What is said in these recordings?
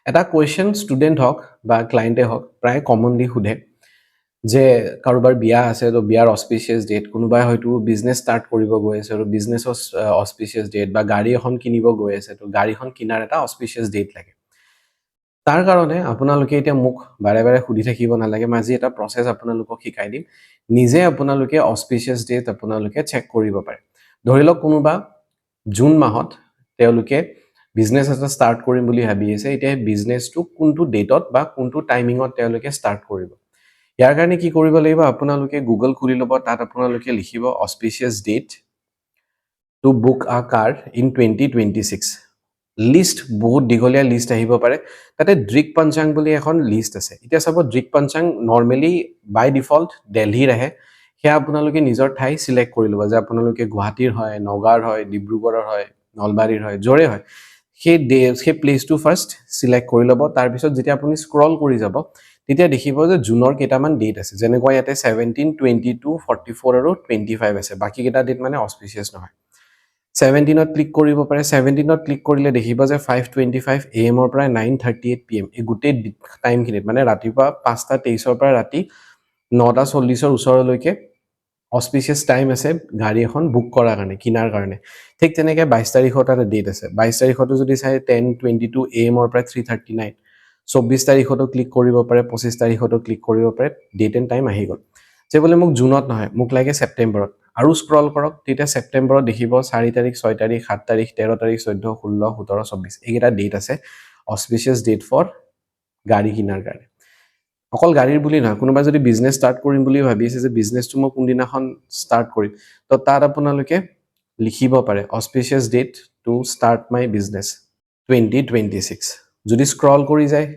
এটা question student হওক বা ক্লায়েণ্টে হওক প্ৰায় কমনলি সোধে যে কাৰোবাৰ বিয়া আছে তো বিয়াৰ অস্পিচিয়াছ ডেট কোনোবাই হয়তো বিজনেছ ষ্টাৰ্ট কৰিব গৈ আছে আৰু বিজনেছৰ অস্পিচিয়াছ ডেট বা গাড়ী এখন কিনিব গৈ আছে তো গাড়ীখন কিনাৰ এটা অস্পিচিয়াছ ডেট লাগে তাৰ কাৰণে আপোনালোকে এতিয়া মোক বাৰে বাৰে সুধি থাকিব নালাগে মই আজি এটা প্ৰচেছ আপোনালোকক শিকাই দিম নিজে আপোনালোকে অস্পিচিয়াছ ডেট আপোনালোকে চেক কৰিব পাৰে ধৰি লওক কোনোবা জুন মাহত তেওঁলোকে বিজনেছ এটা ষ্টাৰ্ট কৰিম বুলি ভাবি আছে এতিয়া বিজনেছটো কোনটো ডেটত বা কোনটো টাইমিঙত তেওঁলোকে ষ্টাৰ্ট কৰিব ইয়াৰ কাৰণে কি কৰিব লাগিব আপোনালোকে গুগল খুলি ল'ব তাত আপোনালোকে লিখিব অস্পিচিয়াছ ডেট টু বুক আ কাৰ ইন 2026 লিষ্ট বহুত দীঘলীয়া লিষ্ট আহিব পাৰে তাতে ড্ৰিক পঞ্চাং বুলি এখন লিষ্ট আছে এতিয়া চাব ড্ৰিক পঞ্চাং নৰ্মেলি বাই ডিফল্ট দিল্লীৰ আহে সেয়া আপোনালোকে নিজৰ ঠাই সিলেক্ট কৰি ল'ব যে আপোনালোকে গুৱাহাটীৰ হয় নগাঁৱৰ হয় ডিব্ৰুগড়ৰ হয় নলবাৰীৰ হয় জৰে হয় সেই প্লেচটো ফাৰ্ষ্ট সিলেক্ট কৰি ল'ব তাৰ পিছত যেতিয়া আপুনি স্ক্ৰল কৰি যাব তেতিয়া দেখিব যে জুনৰ কেইটামান ডেট আছে যেনেকৈ ইয়াতে 17 22 44 আৰু 25 আছে বাকি কেইটা ডেট মানে অস্পিচিয়াছ নহয় 17ত ক্লিক কৰিব পাৰে 17ত ক্লিক কৰিলে দেখিব যে 5:25 AM ৰ পৰা 9:38 PM এই গোটেই টাইমখিনিত মানে ৰাতিপুৱা 5:23 ৰ পৰা ৰাতি 9:40 ৰ ওচৰলৈকে অস্পিচিয়াছ টাইম আছে গাড়ী এখন বুক কৰাৰ কাৰণে কিনাৰ কাৰণে ঠিক তেনেকৈ 22 তাৰিখত এটা ডেট আছে 22 তাৰিখতো যদি চাই 10:22 AM ৰ পৰা 3:39 24 তাৰিখতো ক্লিক কৰিব পাৰে 25 তাৰিখতো ক্লিক কৰিব পাৰে ডেট এণ্ড টাইম আহি গ'ল যে বোলে মোক জুনত নহয় মোক লাগে ছেপ্টেম্বৰত আৰু স্ক্ৰল কৰক তেতিয়া ছেপ্টেম্বৰত দেখিব 4 তাৰিখ 6 তাৰিখ 7 তাৰিখ 13 তাৰিখ 14 16 17 24 এইকেইটা ডেট আছে অস্পিচিয়াছ ডেট ফৰ গাড়ী কিনাৰ কাৰণে অকল গাড়ীৰ বুলি নহয় কোনোবা যদি বিজনেছ ষ্টাৰ্ট কৰিম বুলি ভাবিছে যে বিজনেছটো মই কোনদিনাখন ষ্টাৰ্ট কৰিম তো তাত আপোনালোকে লিখিব পাৰে auspicious date to start my business 2026 যদি স্ক্ৰল কৰি যায়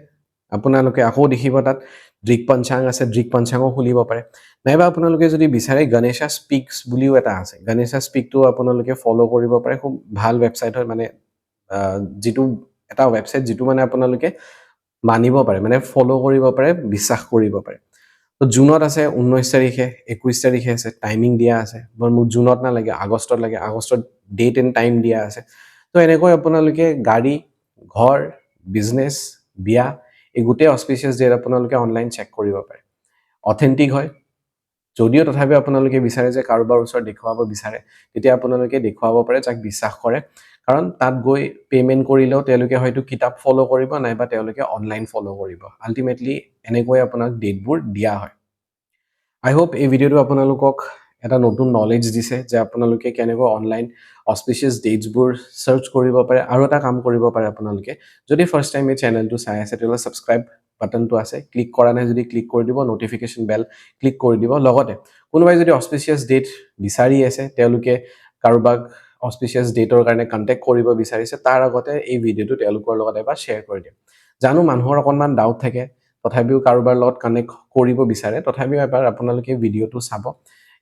আপোনালোকে আকৌ দেখিব তাত ড্ৰিক পঞ্চাং আছে ড্ৰিক পঞ্চাংও খুলিব পাৰে নাইবা আপোনালোকে যদি বিচাৰে গণেশা স্পিক্স বুলিও এটা আছে গণেশা স্পিকটো আপোনালোকে ফলো কৰিব পাৰে খুব ভাল ৱেবছাইট হয় মানে যেটো এটা ৱেবছাইট যেটো মানে আপোনালোকে মানিব পাৰে মানে ফলো কৰিব পাৰে বিশ্বাস কৰিব পাৰে তো জুনত আছে 19 তাৰিখে 21 তাৰিখে আছে টাইমিং দিয়া আছে বৰ মোক জুনত না লাগে আগষ্টত লাগে আগষ্টত ডেট এণ্ড টাইম দিয়া আছে তো এনেকৈ আপোনালোকে গাড়ী ঘৰ বিজনেছ বিয়া এই গোটেই অস্পিচিয়াছ ডেট আপোনালোকে অনলাইন চেক কৰিব পাৰে অথেন্টিক হয় যদিও তথাপি আপোনালোকে বিচাৰে যে কাৰোবাৰ ওচৰত দেখুৱাব বিচাৰে তেতিয়া আপোনালোকে দেখুৱাব পাৰে যাক বিশ্বাস কৰে কাৰণ তাত গৈ পেমেন্ট কৰিলেও তেওঁলোকে হয়তো কিতাপ ফলো কৰিব নাইবা তেওঁলোকে অনলাইন ফলো কৰিব আলটিমেটলি এনেকৈ আপোনাক ডেটবোৰ দিয়া হয় আই হোপ এই ভিডিওটো আপোনালোকক এটা নতুন নলেজ দিছে যে আপোনালোকে কেনেকৈ অনলাইন অস্পিচিয়াছ ডেটছবোৰ সাৰ্চ কৰিব পাৰে আৰু এটা কাম কৰিব পাৰে আপোনালোকে যদি ফাৰ্স্ট টাইম এই চেনেলটো চাই আছে তেতিয়াহ'লে সাবস্ক্ৰাইব বাটনটো আছে ক্লিক কৰা নাই যদি ক্লিক কৰি দিব নটিফিকেশন বেল ক্লিক কৰি দিব লগতে কোনোবাই যদি অস্পিচিয়াছ ডেট বিচাৰি আছে তেওঁলোকে কাৰোবাক অস্পিচিয়াছ ডেটৰ কাৰণে কন্টাক্ট কৰিব বিচাৰিছে তাৰ আগতে এই ভিডিওটো তেওঁলোকৰ লগত এবাৰ শেয়াৰ কৰি দিম জানো মানুহৰ অকনমান ডাউট থাকে তথাপিও কাৰোবাৰ লগত কানেক্ট কৰিব বিচাৰে তথাপিও এবাৰ আপোনালোকে ভিডিওটো চাব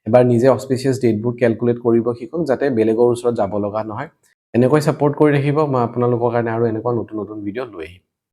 এবাৰ নিজে অস্পিচিয়াছ ডেটবোৰ ক্যালকুলেট কৰিব শিকক যাতে বেলেগৰ ওচৰত যাব লগা নহয় এনেকৈ সাপোৰ্ট কৰি ৰাখিব মই আপোনালোকৰ কাৰণে আৰু এনেকুৱা নতুন নতুন ভিডিও লৈ আহিম